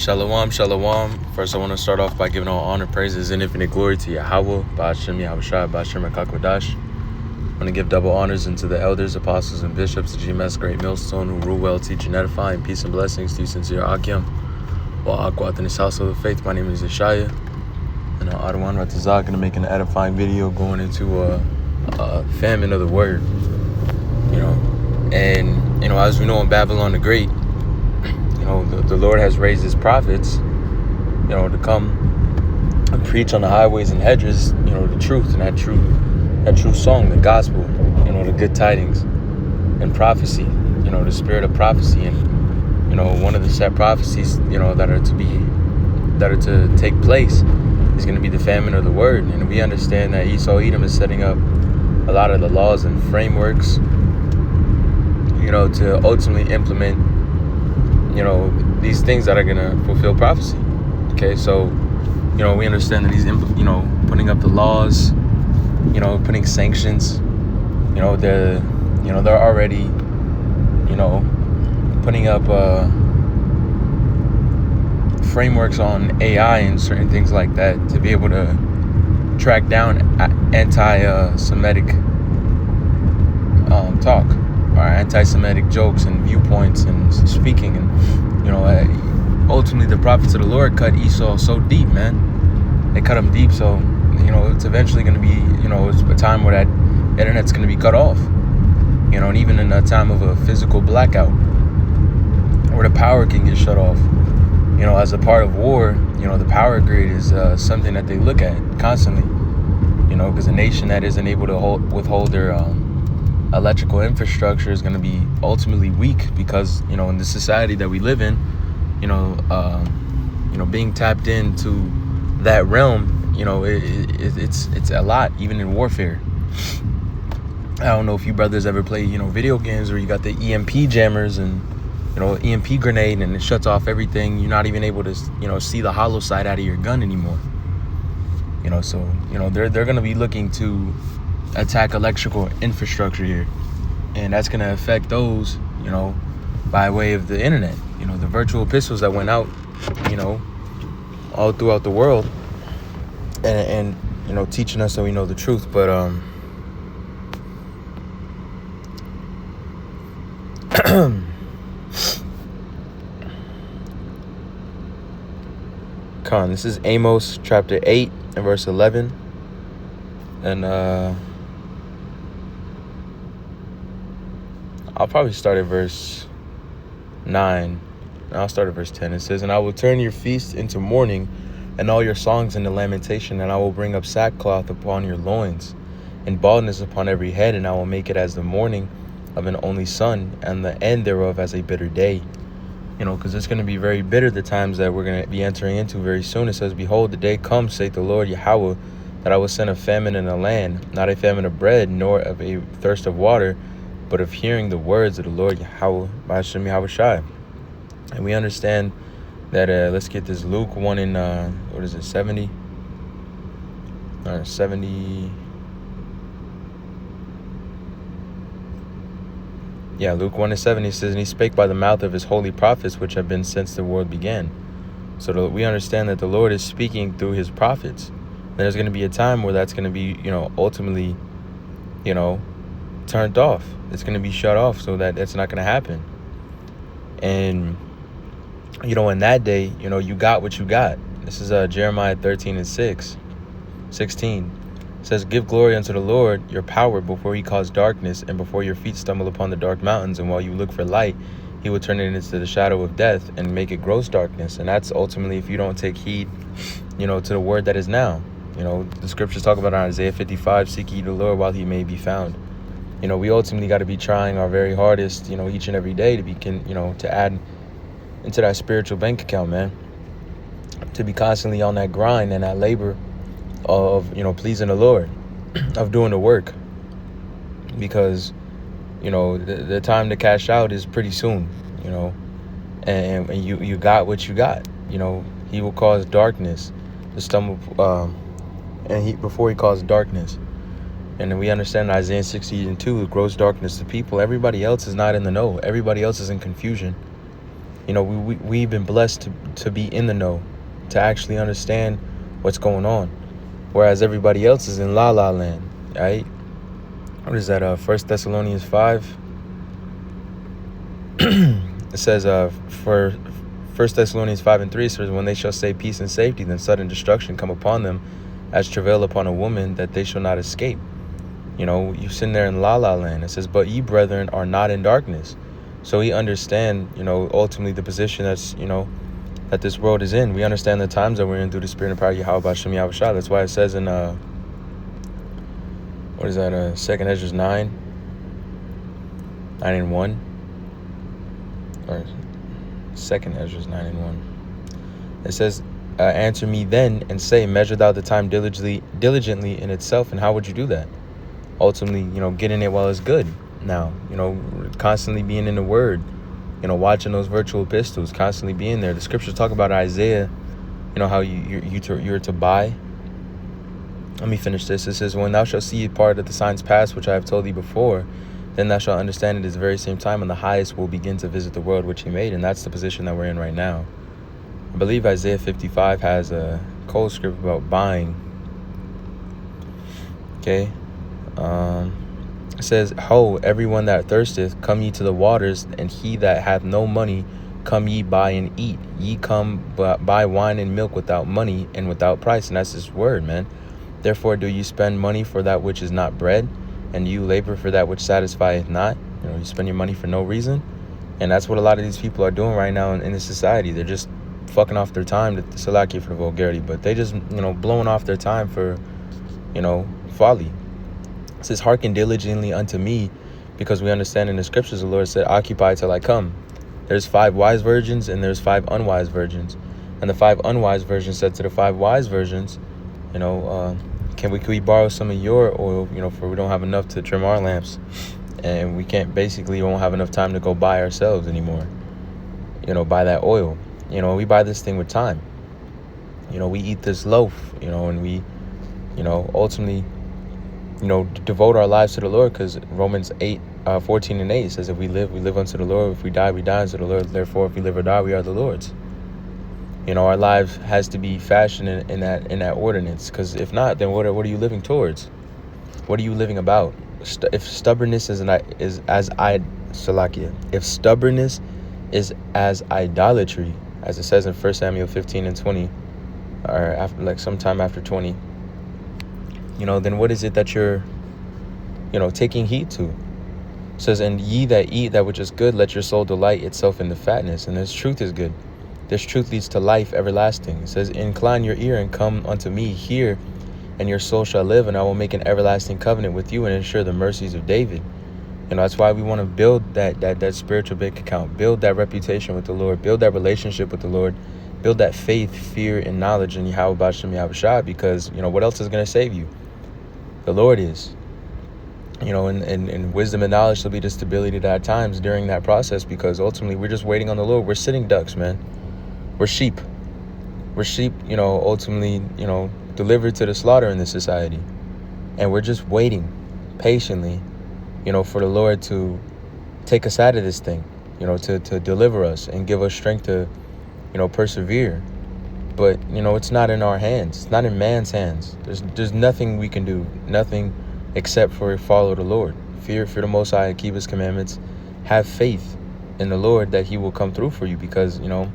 Shalom, shalom. First, I want to start off by giving all honor, praises, and infinite glory to Yahweh, Ba'ashem Yahushua, Ba'ashem HaKakodash. I want to give double honors unto the elders, apostles, and bishops, the GMS Great Millstone, who rule well, teach, and edify, and peace and blessings to you, sincere Akim. While Akwat in this household of faith, my name is Yeshaya, and Adawan Ratazak, going to make an edifying video going into a famine of the word, And, as we know in Babylon the Great, the Lord has raised his prophets, to come and preach on the highways and hedges, the truth, and that true song, the gospel, the good tidings and prophecy, the spirit of prophecy. And, one of the set prophecies, that are to take place is going to be the famine of the word. And we understand that Esau Edom is setting up a lot of the laws and frameworks, to ultimately implement, these things that are going to fulfill prophecy. Okay, so, we understand that he's, putting up the laws, putting sanctions, they're already, putting up frameworks on AI and certain things like that to be able to track down anti-Semitic talk, or anti-Semitic jokes and viewpoints and speaking. And ultimately the prophets of the Lord cut Esau so deep, man. They cut him deep, so it's eventually going to be it's a time where that internet's going to be cut off, and even in a time of a physical blackout where the power can get shut off, as a part of war. The power grid is something that they look at constantly, because a nation that isn't able to withhold their electrical infrastructure is going to be ultimately weak, because in the society that we live in, being tapped into that realm, it's a lot, even in warfare. I don't know if you brothers ever play video games where you got the EMP jammers and EMP grenade, and it shuts off everything. You're not even able to see the hollow side out of your gun anymore. So they're going to be looking to attack electrical infrastructure here, and that's going to affect those by way of the internet, the virtual pistols that went out all throughout the world, and teaching us that we know the truth. But this is Amos chapter 8 and verse 11, and I'll probably start at verse 9. I'll start at verse 10. It says, "And I will turn your feast into mourning, and all your songs into lamentation, and I will bring up sackcloth upon your loins, and baldness upon every head, and I will make it as the mourning of an only son, and the end thereof as a bitter day." Because it's going to be very bitter, the times that we're going to be entering into very soon. It says, "Behold, the day comes, saith the Lord Yahweh, that I will send a famine in the land, not a famine of bread, nor of a thirst of water, but of hearing the words of the Lord Yahweh, Ba'ashem Yahushua." And we understand that, let's get this, Luke 1 in, 70? 70. Yeah, Luke 1 and 7, he says, "And he spake by the mouth of his holy prophets, which have been since the world began." So we understand that the Lord is speaking through his prophets. And there's going to be a time where that's going to be, ultimately, turned off. It's going to be shut off, so that that's not going to happen. And, in that day, you got what you got. This is Jeremiah 13 and 16. It says, "Give glory unto the Lord your power before he cause darkness, and before your feet stumble upon the dark mountains. And while you look for light, he will turn it into the shadow of death and make it gross darkness." And that's ultimately if you don't take heed, to the word that is now. The scriptures talk about in Isaiah 55, "Seek ye the Lord while he may be found." We ultimately got to be trying our very hardest, each and every day to add into that spiritual bank account, man. To be constantly on that grind and that labor of, pleasing the Lord, of doing the work. Because, the time to cash out is pretty soon, and you got what you got. He will cause darkness to stumble, before he caused darkness. And then we understand Isaiah 60 and 2, gross darkness to people. Everybody else is not in the know. Everybody else is in confusion. You know, we've been blessed to be in the know, to actually understand what's going on, whereas everybody else is in la la land, right? What is that? 1 Thessalonians 5. It says, for 1 Thessalonians 5:3, it says, when they shall say peace and safety, then sudden destruction come upon them, as travail upon a woman, that they shall not escape. You know, you sitting there in la la land. It says, but ye brethren are not in darkness. So we understand, you know, ultimately the position that's, you know, that this world is in. We understand the times that we're in through the spirit and power of Yahweh Shem Yahushua. That's why it says in what is that? 2nd Ezra 9:9-1, or 2nd Ezra 9:1. It says, answer me then and say, measure thou the time diligently in itself, and how would you do that? Ultimately, you know, getting it while it's good. Now, you know, constantly being in the Word, you know, watching those virtual epistles, constantly being there. The scriptures talk about Isaiah, you know, how you're to buy. Let me finish this. It says, when thou shalt see part of the signs past, which I have told thee before, then thou shalt understand it is the very same time when the highest will begin to visit the world which he made. And that's the position that we're in right now. I believe Isaiah 55 has a cold script about buying. Okay. It says, ho, everyone that thirsteth, come ye to the waters, and he that hath no money, come ye buy and eat. Ye come buy wine and milk without money and without price. And that's his word, man. Therefore do you spend money for that which is not bread, and you labor for that which satisfieth not. You know, you spend your money for no reason. And that's what a lot of these people are doing right now in this society. They're just fucking off their time, to Salaki for the vulgarity, but they just, you know, blowing off their time for, you know, folly. It says, hearken diligently unto me, because we understand in the scriptures the Lord said, occupy till I come. There's 5 wise virgins and there's 5 unwise virgins. And the 5 unwise virgins said to the 5 wise virgins, you know, can we borrow some of your oil, you know, for we don't have enough to trim our lamps, and we won't have enough time to go buy ourselves anymore, you know, buy that oil. You know, we buy this thing with time. You know, we eat this loaf, you know, and we, you know, ultimately, you know, devote our lives to the Lord, because Romans 8:14-8 says, if we live unto the Lord. If we die unto the Lord. Therefore, if we live or die, we are the Lord's. You know, our life has to be fashioned in that ordinance, because if not, then what are you living towards? What are you living about? If stubbornness is as idolatry, as it says in 1 Samuel 15:20, or after, like sometime after 20, you know, then what is it that you're, you know, taking heed to? It says, and ye that eat that which is good, let your soul delight itself in the fatness. And this truth is good. This truth leads to life everlasting. It says, incline your ear and come unto me, hear, and your soul shall live, and I will make an everlasting covenant with you and ensure the mercies of David. You know, that's why we want to build that spiritual bank account, build that reputation with the Lord, build that relationship with the Lord, build that faith, fear, and knowledge in Yahweh Shem Yahushua, because, you know, what else is going to save you? The Lord is. You know, and wisdom and knowledge shall be the stability that at times during that process, because ultimately we're just waiting on the Lord. We're sitting ducks, man. We're sheep. We're sheep, you know, ultimately, you know, delivered to the slaughter in this society. And we're just waiting patiently, you know, for the Lord to take us out of this thing, you know, to deliver us and give us strength to, you know, persevere. But, you know, it's not in our hands. It's not in man's hands. There's nothing we can do, nothing except for follow the Lord. Fear the Most High, keep his commandments. Have faith in the Lord that he will come through for you, because, you know,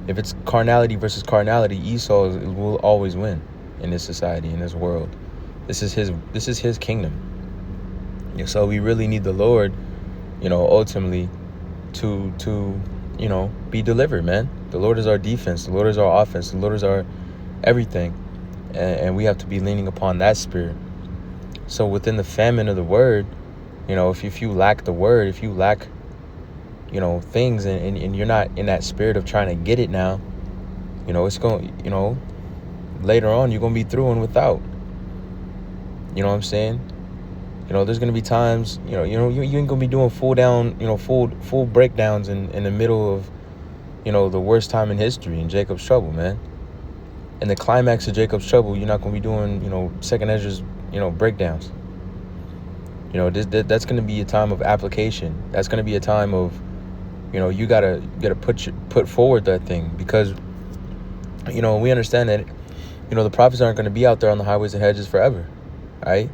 if it's carnality versus carnality, Esau will always win in this society, in this world. This is his kingdom. So we really need the Lord, you know, ultimately to you know, be delivered, man. The Lord is our defense. The Lord is our offense. The Lord is our everything. And we have to be leaning upon that spirit. So within the famine of the word, you know, if you lack the word, if you lack, you know, things, and you're not in that spirit of trying to get it now, you know, it's going, you know, later on, you're going to be through and without. You know what I'm saying? You know, there's going to be times, you ain't going to be doing full breakdowns in the middle of, you know, the worst time in history, in Jacob's trouble, man. In the climax of Jacob's trouble, you're not going to be doing, you know, 2nd Ezra's, you know, breakdowns. You know, that's going to be a time of application. That's going to be a time of, you gotta put forward that thing, because we understand that the prophets aren't going to be out there on the highways and hedges forever, right?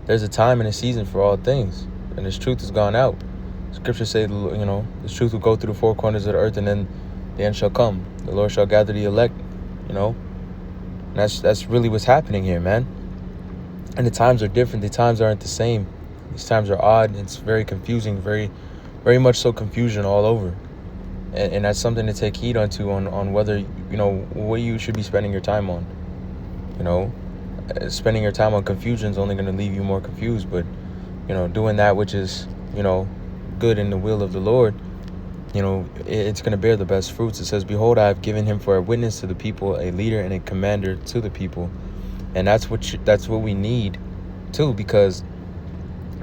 There's a time and a season for all things, and this truth has gone out. Scriptures say, this truth will go through the four corners of the earth, and then the end shall come. The Lord shall gather the elect, and that's really what's happening here, man. And the times are different. The times aren't the same. These times are odd. It's very confusing, very, very much so confusion all over. And that's something to take heed onto on whether, what you should be spending your time on. Spending your time on confusion is only going to leave you more confused. But, doing that which is, good in the will of the Lord, it's going to bear the best fruits. It says, behold, I have given him for a witness to the people, a leader and a commander to the people. And that's what we need too, because,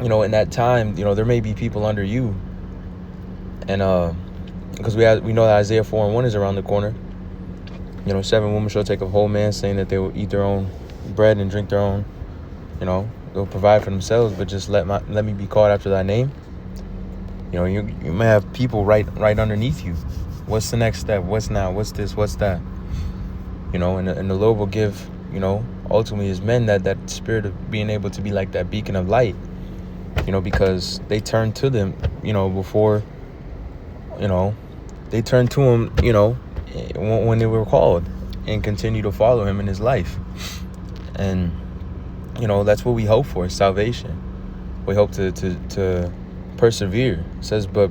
in that time, there may be people under you. And, because we know that Isaiah 4:1 is around the corner. 7 women shall take a whole man, saying that they will eat their own bread and drink their own, they'll provide for themselves, but just let me be called after thy name. You may have people right underneath you. What's the next step? What's now? What's this? What's that? And the Lord will give, ultimately his men that spirit of being able to be like that beacon of light, because they turned to them, before, they turned to him, when they were called, and continue to follow him in his life. And, that's what we hope for, salvation. We hope to persevere. It says, but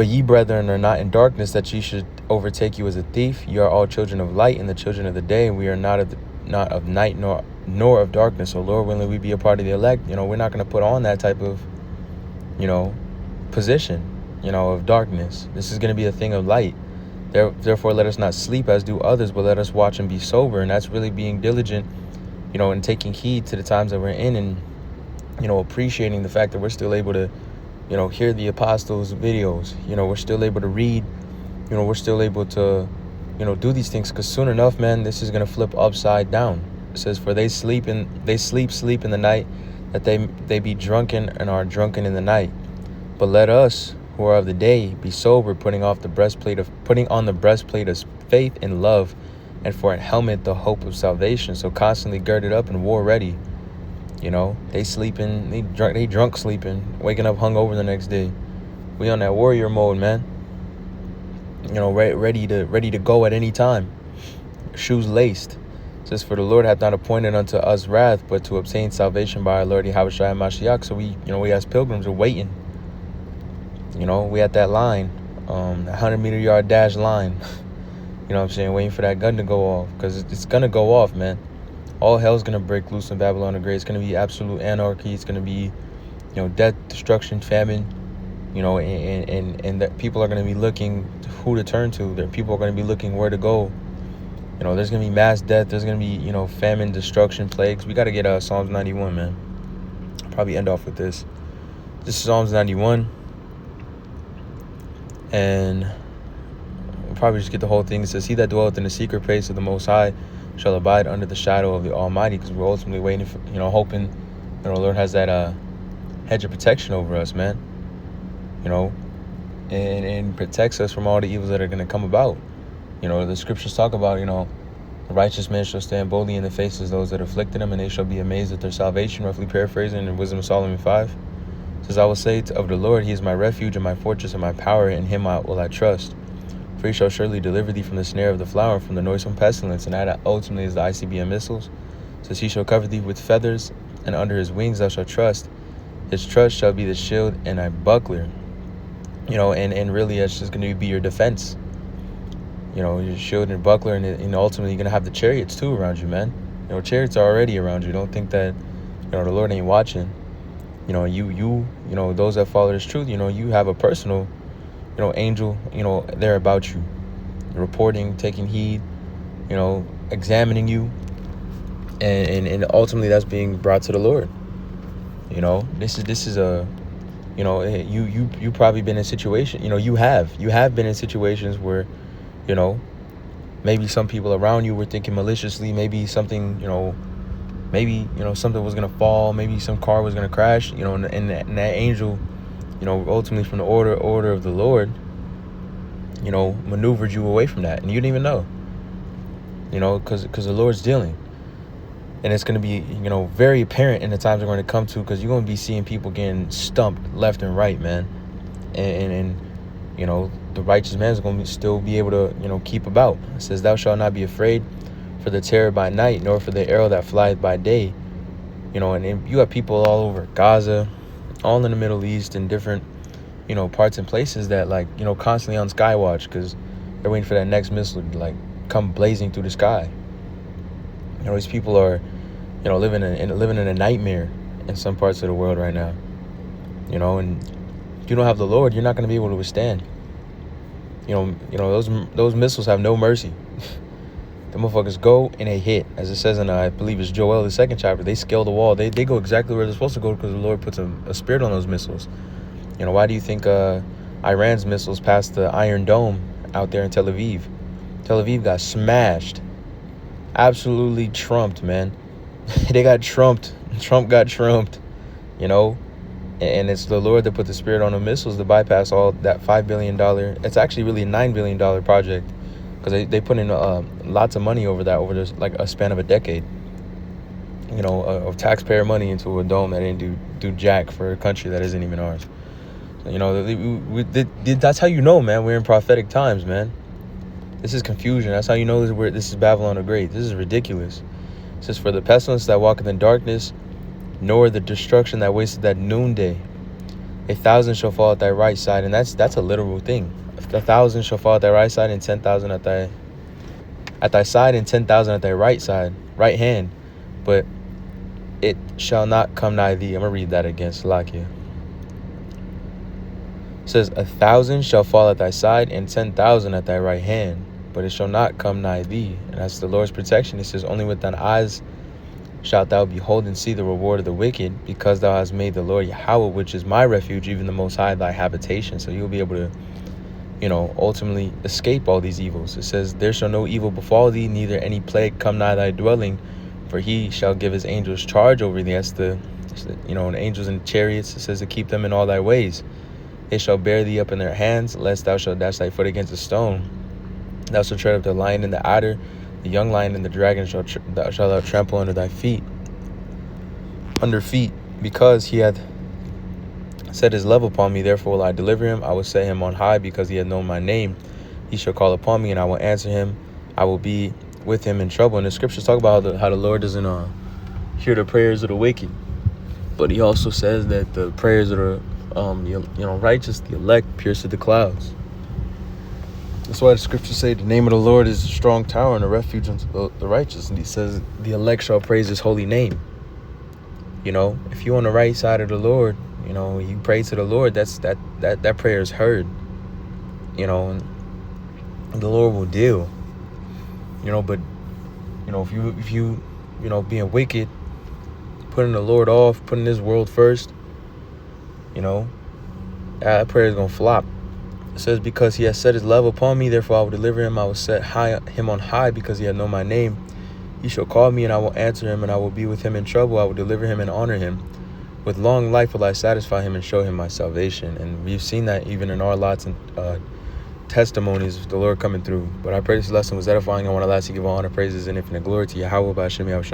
ye brethren are not in darkness, that ye should overtake you as a thief. You are all children of light and the children of the day. We are not of night nor of darkness. So Lord willing, we be a part of the elect. We're not going to put on that type of, position, of darkness. This is going to be a thing of light. Therefore, let us not sleep as do others, but let us watch and be sober. And that's really being diligent, and taking heed to the times that we're in, and, appreciating the fact that we're still able to, hear the apostles' videos. We're still able to read, we're still able to, do these things, because soon enough, man, this is going to flip upside down. It says, for they sleep in the night, that they be drunken and are drunken in the night. But let us who are of the day be sober, putting on the breastplate of faith and love, and for a helmet the hope of salvation. So constantly girded up and war ready. They sleeping, they drunk sleeping, waking up hungover the next day. We on that warrior mode, man. Ready to go at any time. Shoes laced. It says, for the Lord hath not appointed unto us wrath, but to obtain salvation by our Lord Yahushua Mashiach. So we as pilgrims are waiting. We at that line, that 100-meter yard dash line. Waiting for that gun to go off, because it's gonna go off, man. All hell's gonna break loose in Babylon the Great. It's gonna be absolute anarchy. It's gonna be, death, destruction, famine. And that people are gonna be looking who to turn to. That people are gonna be looking where to go. There's gonna be mass death. There's gonna be, famine, destruction, plagues. We gotta get Psalms 91, man. I'll probably end off with this. This is Psalms 91. And we'll probably just get the whole thing. It says, he that dwelleth in the secret place of the Most High shall abide under the shadow of the Almighty, because we're ultimately waiting for, hoping, the Lord has that hedge of protection over us, man. And protects us from all the evils that are going to come about. The scriptures talk about, the righteous man shall stand boldly in the faces of those that afflicted him, and they shall be amazed at their salvation, roughly paraphrasing in Wisdom of Solomon 5. It says, I will say of the Lord, he is my refuge and my fortress and my power, in him will I trust. For he shall surely deliver thee from the snare of the fowler, from the noisome pestilence. And that ultimately is the ICBM missiles. It says, he shall cover thee with feathers, and under his wings thou shalt trust. His trust shall be the shield and a buckler. And really that's just going to be your defense. Your shield and buckler, and ultimately you're going to have the chariots too around you, man. Chariots are already around you. Don't think that, the Lord ain't watching. Those that follow this truth, you have a personal, angel, there about you, reporting, taking heed, examining you, and ultimately that's being brought to the Lord. This is a, you probably been in situation, you have been in situations where, maybe some people around you were thinking maliciously, maybe something, something was going to fall, maybe some car was going to crash, and that angel, ultimately from the order of the Lord, maneuvered you away from that, and you didn't even know, because the Lord's dealing. And it's going to be, very apparent in the times we're going to come to, because you're going to be seeing people getting stumped left and right, man. And the righteous man is going to still be able to, keep about. It says, thou shalt not be afraid for the terror by night, nor for the arrow that flieth by day. And you have people all over Gaza, all in the Middle East, and different, parts and places that, constantly on skywatch, because they're waiting for that next missile to, come blazing through the sky. These people are, living in a nightmare in some parts of the world right now. And if you don't have the Lord, you're not going to be able to withstand. Those missiles have no mercy. The motherfuckers go and they hit, as it says in I believe it's Joel, the 2nd chapter. They scale the wall. They go exactly where they're supposed to go, because the Lord puts a spirit on those missiles. Why do you think Iran's missiles passed the Iron Dome out there in Tel Aviv? Tel Aviv got smashed. Absolutely trumped, man. They got trumped. Trump got trumped, and it's the Lord that put the spirit on the missiles to bypass all that $5 billion. It's actually really a $9 billion project, because they put in lots of money over this, a span of a decade, of taxpayer money into a dome that didn't do jack for a country that isn't even ours. So, that's how man, we're in prophetic times, man. This is confusion. That's how this is Babylon the Great. This is ridiculous. It says, for the pestilence that walketh in darkness, nor the destruction that wasteth at noonday. 1,000 shall fall at thy right side, and that's a literal thing. 1,000 shall fall at thy right side, and 10,000 at thy side, and 10,000 at thy right hand, but it shall not come nigh thee. I'm gonna read that again, Salakia. It says, 1,000 shall fall at thy side, and 10,000 at thy right hand, but it shall not come nigh thee. And that's the Lord's protection. It says, only with thine eyes shalt thou behold and see the reward of the wicked, because thou hast made the Lord Yahweh, which is my refuge, even the Most High, thy habitation. So you'll be able to, ultimately escape all these evils. It says, there shall no evil befall thee, neither any plague come nigh thy dwelling, for he shall give his angels charge over thee. That's the angels in chariots. It says to keep them in all thy ways. They shall bear thee up in their hands, lest thou shalt dash thy foot against a stone. Thou shalt tread up the lion and the adder, the young lion and the dragon shalt thou trample under feet, because he hath set his love upon me. Therefore will I deliver him. I will set him on high, because he hath known my name. He shall call upon me, and I will answer him. I will be with him in trouble. And the scriptures talk about how the Lord doesn't hear the prayers of the wicked, but he also says that the prayers of the righteous, the elect, pierce to the clouds. That's why the scriptures say the name of the Lord is a strong tower and a refuge unto the righteous. And he says the elect shall praise his holy name. If you're on the right side of the Lord, you pray to the Lord, that prayer is heard. And the Lord will deal. But if you being wicked, putting the Lord off, putting this world first, that prayer is gonna flop. It says, because he has set his love upon me, therefore I will deliver him. I will set him on high, because he hath known my name. He shall call me, and I will answer him, and I will be with him in trouble. I will deliver him and honor him. With long life will I satisfy him and show him my salvation. And we've seen that even in our lots and testimonies of the Lord coming through. But I pray this lesson was edifying. I want to lastly give all honor, praises, and infinite glory to Yahweh, by Hashem, Yahushua.